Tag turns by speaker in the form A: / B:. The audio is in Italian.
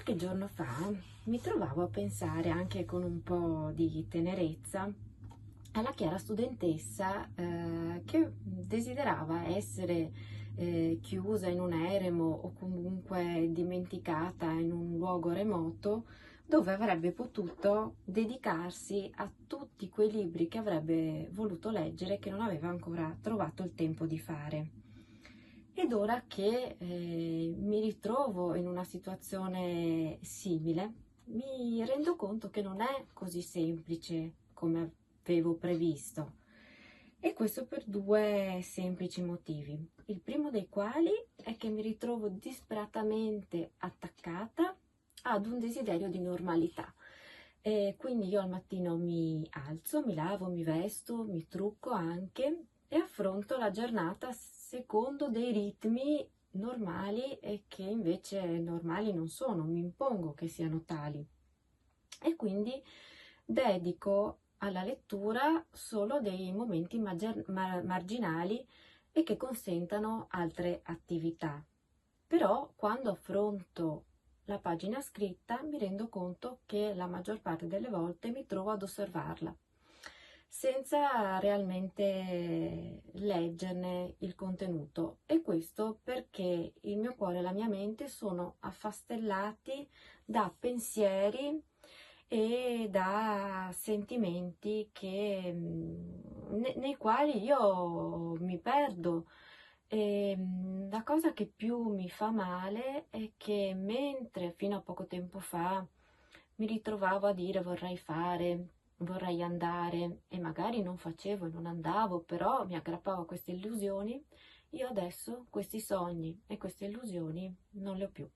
A: Qualche giorno fa mi trovavo a pensare, anche con un po' di tenerezza, alla Chiara studentessa che desiderava essere chiusa in un eremo o comunque dimenticata in un luogo remoto dove avrebbe potuto dedicarsi a tutti quei libri che avrebbe voluto leggere e che non aveva ancora trovato il tempo di fare. Ed ora che mi ritrovo in una situazione simile, mi rendo conto che non è così semplice come avevo previsto. E questo per due semplici motivi. Il primo dei quali è che mi ritrovo disperatamente attaccata ad un desiderio di normalità. E quindi io al mattino mi alzo, mi lavo, mi vesto, mi trucco anche e affronto la giornata secondo dei ritmi normali e che invece normali non sono, mi impongo che siano tali. E quindi dedico alla lettura solo dei momenti marginali e che consentano altre attività. Però quando affronto la pagina scritta mi rendo conto che la maggior parte delle volte mi trovo ad osservarla senza realmente leggerne il contenuto, e questo perché il mio cuore e la mia mente sono affastellati da pensieri e da sentimenti nei quali io mi perdo. E la cosa che più mi fa male è che mentre fino a poco tempo fa mi ritrovavo a dire vorrei fare, vorrei andare, e magari non facevo e non andavo, però mi aggrappavo a queste illusioni, io adesso questi sogni e queste illusioni non le ho più.